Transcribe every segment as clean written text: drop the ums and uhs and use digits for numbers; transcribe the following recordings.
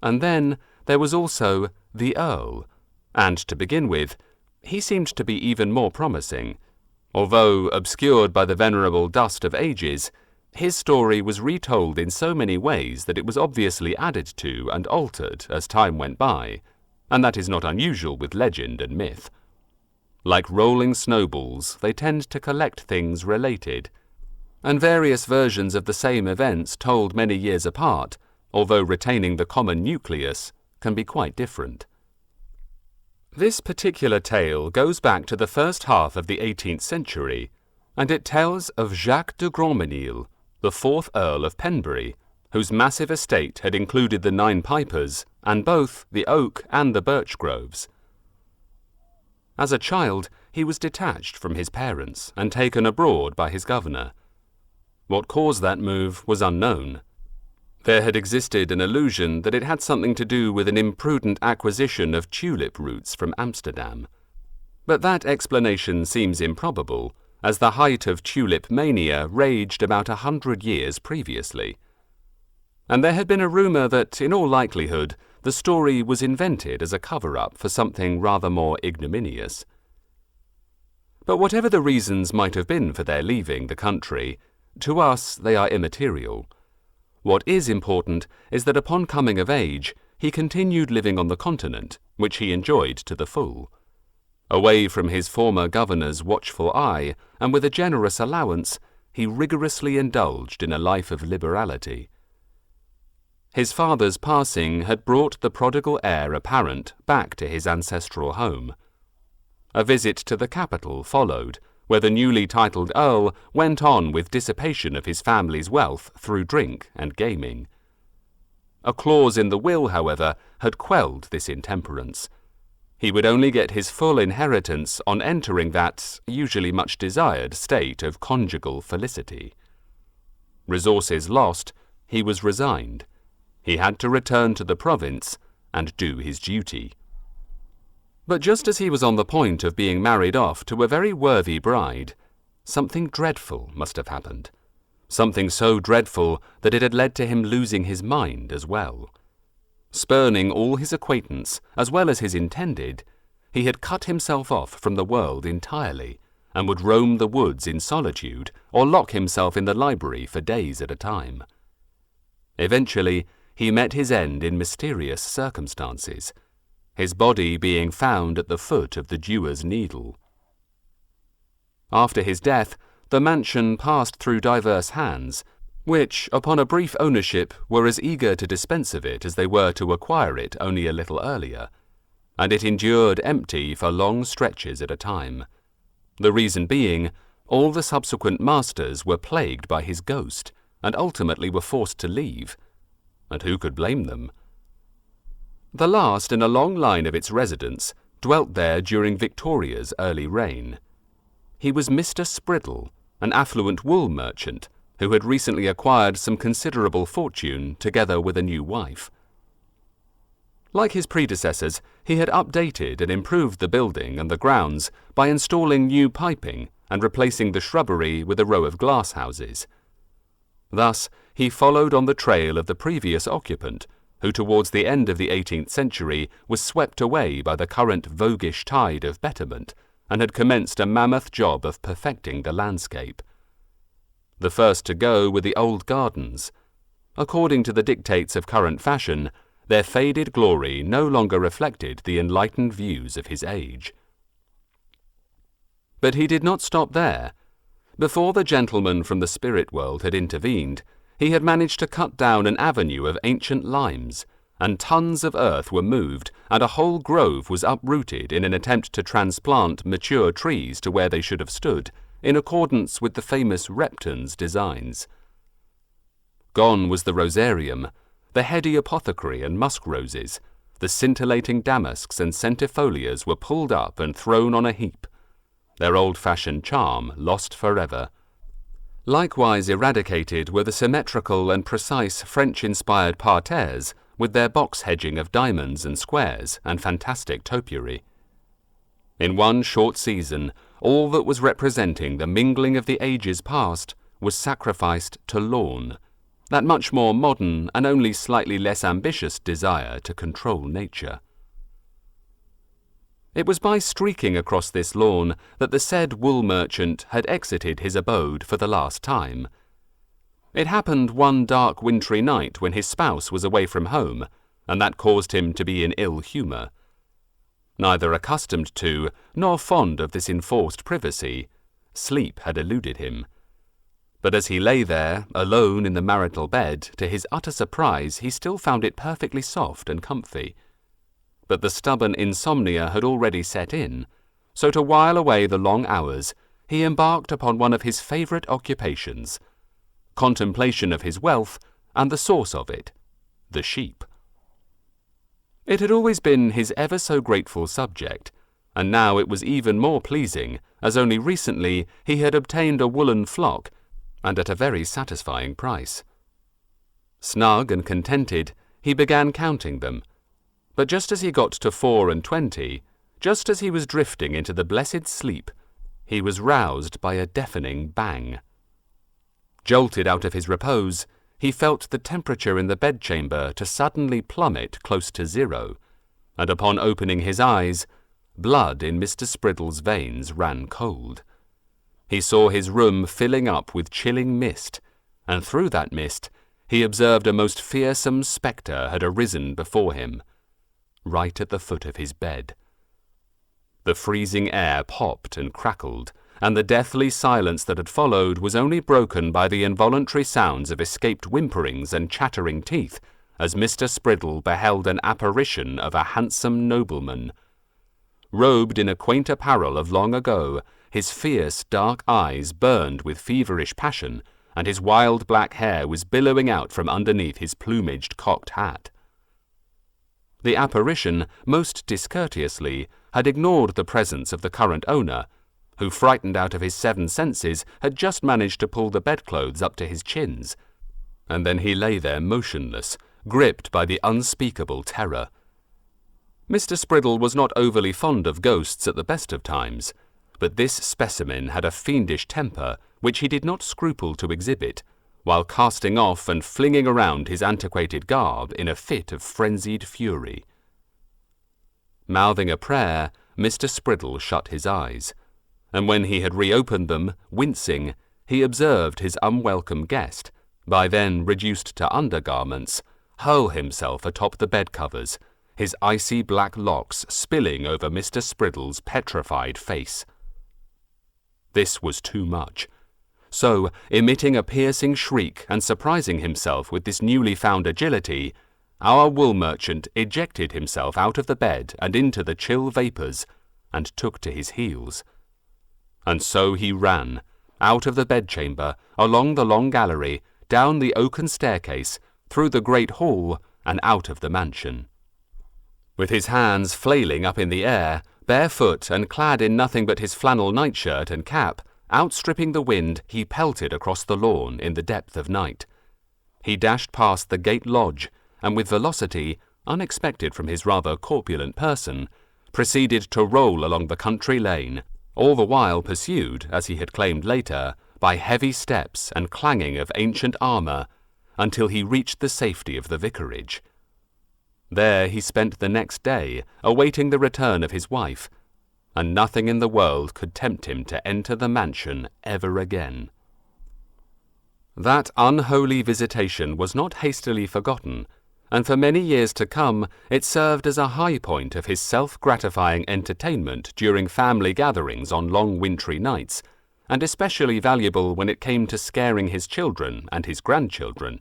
And then there was also the Earl, and to begin with, he seemed to be even more promising. Although obscured by the venerable dust of ages, his story was retold in so many ways that it was obviously added to and altered as time went by, and that is not unusual with legend and myth. Like rolling snowballs, they tend to collect things related, and various versions of the same events told many years apart, although retaining the common nucleus, can be quite different. This particular tale goes back to the first half of the 18th century, and it tells of Jacques de Grandmesnil, the 4th Earl of Penberry, whose massive estate had included the 9 pipers and both the oak and the birch groves. As a child, he was detached from his parents and taken abroad by his governor. What caused that move was unknown. There had existed an illusion that it had something to do with an imprudent acquisition of tulip roots from Amsterdam. But that explanation seems improbable, as the height of tulip mania raged about 100 years previously. And there had been a rumor that, in all likelihood, the story was invented as a cover-up for something rather more ignominious. But whatever the reasons might have been for their leaving the country, to us they are immaterial. What is important is that upon coming of age, he continued living on the continent, which he enjoyed to the full. Away from his former governor's watchful eye, and with a generous allowance, he rigorously indulged in a life of liberality. His father's passing had brought the prodigal heir apparent back to his ancestral home. A visit to the capital followed, where the newly titled Earl went on with dissipation of his family's wealth through drink and gaming. A clause in the will, however, had quelled this intemperance. He would only get his full inheritance on entering that, usually much desired, state of conjugal felicity. Resources lost, he was resigned. He had to return to the province and do his duty. But just as he was on the point of being married off to a very worthy bride, something dreadful must have happened. Something so dreadful that it had led to him losing his mind as well. Spurning all his acquaintance, as well as his intended, he had cut himself off from the world entirely, and would roam the woods in solitude, or lock himself in the library for days at a time. Eventually, he met his end in mysterious circumstances, his body being found at the foot of the Dewer's Needle. After his death, the mansion passed through diverse hands, which, upon a brief ownership, were as eager to dispense of it as they were to acquire it only a little earlier, and it endured empty for long stretches at a time. The reason being, all the subsequent masters were plagued by his ghost, and ultimately were forced to leave. And who could blame them? The last in a long line of its residents dwelt there during Victoria's early reign. He was Mr. Spriddle, an affluent wool merchant, who had recently acquired some considerable fortune together with a new wife. Like his predecessors, he had updated and improved the building and the grounds by installing new piping and replacing the shrubbery with a row of glass houses. Thus, he followed on the trail of the previous occupant, who towards the end of the 18th century was swept away by the current voguish tide of betterment and had commenced a mammoth job of perfecting the landscape. The first to go were the old gardens. According to the dictates of current fashion, their faded glory no longer reflected the enlightened views of his age. But he did not stop there. Before the gentleman from the spirit world had intervened, he had managed to cut down an avenue of ancient limes, and tons of earth were moved, and a whole grove was uprooted in an attempt to transplant mature trees to where they should have stood, in accordance with the famous Repton's designs. Gone was the rosarium, the heady apothecary and musk roses, the scintillating damasks and centifolias were pulled up and thrown on a heap, their old-fashioned charm lost forever. Likewise eradicated were the symmetrical and precise French-inspired parterres with their box-hedging of diamonds and squares and fantastic topiary. In one short season, all that was representing the mingling of the ages past was sacrificed to lawn, that much more modern and only slightly less ambitious desire to control nature. It was by streaking across this lawn that the said wool merchant had exited his abode for the last time. It happened one dark wintry night when his spouse was away from home, and that caused him to be in ill humour. Neither accustomed to, nor fond of this enforced privacy, sleep had eluded him. But as he lay there, alone in the marital bed, to his utter surprise he still found it perfectly soft and comfy. But the stubborn insomnia had already set in, so to while away the long hours, he embarked upon one of his favourite occupations, contemplation of his wealth and the source of it, the sheep. It had always been his ever so grateful subject, and now it was even more pleasing, as only recently he had obtained a woolen flock, and at a very satisfying price. Snug and contented, he began counting them, but just as he got to 24, just as he was drifting into the blessed sleep, he was roused by a deafening bang. Jolted out of his repose, he felt the temperature in the bedchamber to suddenly plummet close to 0, and upon opening his eyes, blood in Mr. Spriddle's veins ran cold. He saw his room filling up with chilling mist, and through that mist he observed a most fearsome spectre had arisen before him, right at the foot of his bed. The freezing air popped and crackled, and the deathly silence that had followed was only broken by the involuntary sounds of escaped whimperings and chattering teeth, as Mr. Spriddle beheld an apparition of a handsome nobleman. Robed in a quaint apparel of long ago, his fierce dark eyes burned with feverish passion, and his wild black hair was billowing out from underneath his plumaged cocked hat. The apparition, most discourteously, had ignored the presence of the current owner, who, frightened out of his 7 senses, had just managed to pull the bedclothes up to his chins, and then he lay there motionless, gripped by the unspeakable terror. Mr. Spriddle was not overly fond of ghosts at the best of times, but this specimen had a fiendish temper which he did not scruple to exhibit, while casting off and flinging around his antiquated garb in a fit of frenzied fury. Mouthing a prayer, Mr. Spriddle shut his eyes, and when he had reopened them, wincing, he observed his unwelcome guest, by then reduced to undergarments, hurl himself atop the bedcovers, his icy black locks spilling over Mr. Spriddle's petrified face. This was too much. So, emitting a piercing shriek and surprising himself with this newly found agility, our wool merchant ejected himself out of the bed and into the chill vapours, and took to his heels. And so he ran, out of the bedchamber, along the long gallery, down the oaken staircase, through the great hall, and out of the mansion. With his hands flailing up in the air, barefoot and clad in nothing but his flannel nightshirt and cap, outstripping the wind, he pelted across the lawn in the depth of night. He dashed past the gate lodge, and with velocity, unexpected from his rather corpulent person, proceeded to roll along the country lane, all the while pursued, as he had claimed later, by heavy steps and clanging of ancient armour, until he reached the safety of the vicarage. There he spent the next day, awaiting the return of his wife, and nothing in the world could tempt him to enter the mansion ever again. That unholy visitation was not hastily forgotten, and for many years to come it served as a high point of his self-gratifying entertainment during family gatherings on long wintry nights, and especially valuable when it came to scaring his children and his grandchildren.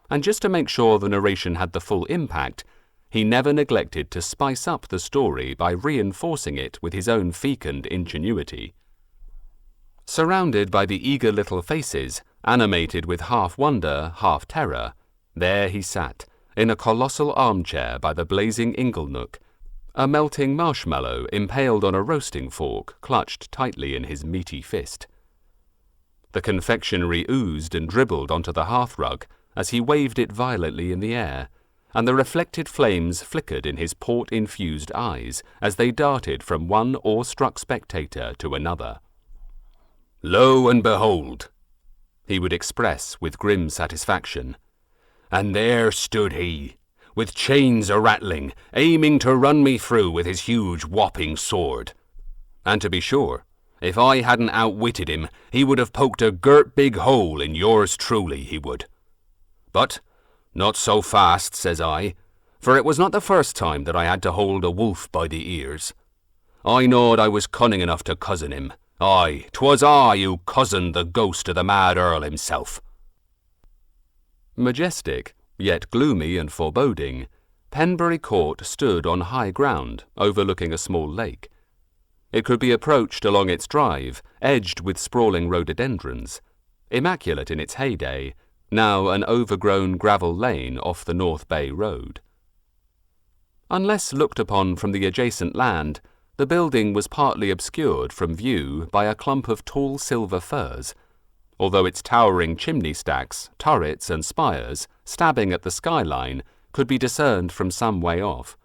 And just to make sure the narration had the full impact, he never neglected to spice up the story by reinforcing it with his own fecund ingenuity. Surrounded by the eager little faces, animated with half wonder, half terror, there he sat, in a colossal armchair by the blazing ingle-nook, a melting marshmallow impaled on a roasting fork clutched tightly in his meaty fist. The confectionery oozed and dribbled onto the hearthrug as he waved it violently in the air, and the reflected flames flickered in his port-infused eyes as they darted from one awe-struck spectator to another. "Lo and behold," he would express with grim satisfaction, and there stood he, with chains a-rattling, aiming to run me through with his huge whopping sword. And to be sure, if I hadn't outwitted him, he would have poked a girt big hole in yours truly, he would. But not so fast, says I, for it was not the first time that I had to hold a wolf by the ears. I knowed I was cunning enough to cozen him. Aye, 'twas I who cozened the ghost of the mad Earl himself. Majestic, yet gloomy and foreboding, Penberry Court stood on high ground, overlooking a small lake. It could be approached along its drive, edged with sprawling rhododendrons, immaculate in its heyday, now an overgrown gravel lane off the North Bay Road. Unless looked upon from the adjacent land, the building was partly obscured from view by a clump of tall silver firs, although its towering chimney stacks, turrets and spires, stabbing at the skyline, could be discerned from some way off.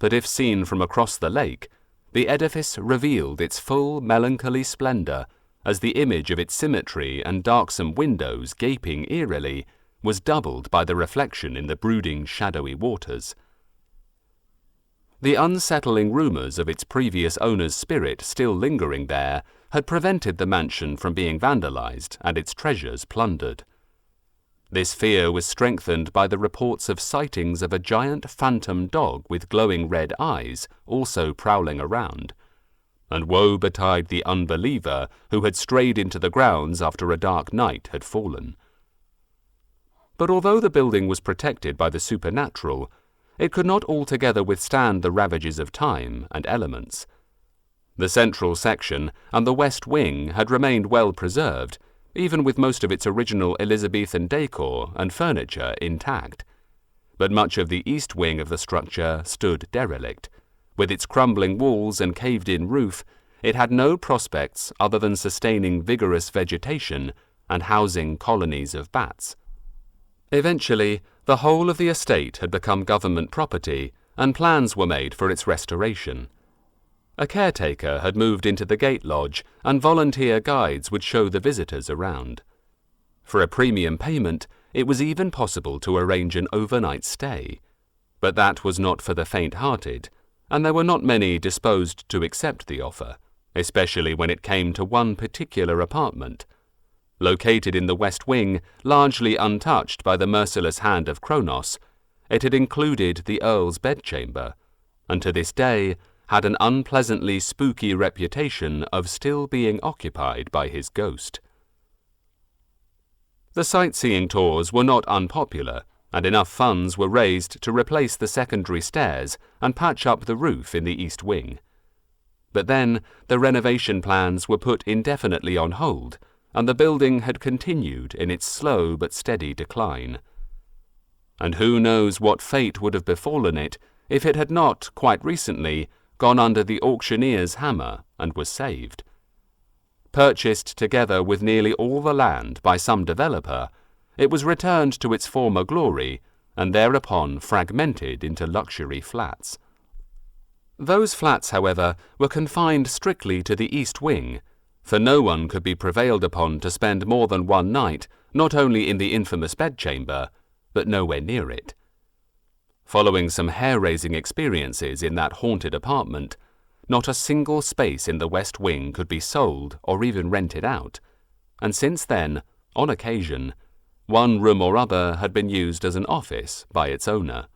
But if seen from across the lake, the edifice revealed its full melancholy splendour, as the image of its symmetry and darksome windows gaping eerily was doubled by the reflection in the brooding shadowy waters. The unsettling rumours of its previous owner's spirit still lingering there had prevented the mansion from being vandalised and its treasures plundered. This fear was strengthened by the reports of sightings of a giant phantom dog with glowing red eyes also prowling around, and woe betide the unbeliever who had strayed into the grounds after a dark night had fallen. But although the building was protected by the supernatural, it could not altogether withstand the ravages of time and elements. The central section and the west wing had remained well preserved, even with most of its original Elizabethan decor and furniture intact. But much of the east wing of the structure stood derelict. With its crumbling walls and caved-in roof, it had no prospects other than sustaining vigorous vegetation and housing colonies of bats. Eventually, the whole of the estate had become government property, and plans were made for its restoration. A caretaker had moved into the gate lodge, and volunteer guides would show the visitors around. For a premium payment, it was even possible to arrange an overnight stay. But that was not for the faint-hearted, and there were not many disposed to accept the offer, especially when it came to one particular apartment. Located in the west wing, largely untouched by the merciless hand of Kronos, it had included the Earl's bedchamber, and to this day had an unpleasantly spooky reputation of still being occupied by his ghost. The sightseeing tours were not unpopular, and enough funds were raised to replace the secondary stairs and patch up the roof in the east wing. But then the renovation plans were put indefinitely on hold, and the building had continued in its slow but steady decline. And who knows what fate would have befallen it if it had not, quite recently, gone under the auctioneer's hammer and was saved. Purchased together with nearly all the land by some developer, it was returned to its former glory and thereupon fragmented into luxury flats. Those flats, however, were confined strictly to the east wing, for no one could be prevailed upon to spend more than one night not only in the infamous bedchamber, but nowhere near it. Following some hair-raising experiences in that haunted apartment, not a single space in the west wing could be sold or even rented out, and since then, on occasion, one room or other had been used as an office by its owner.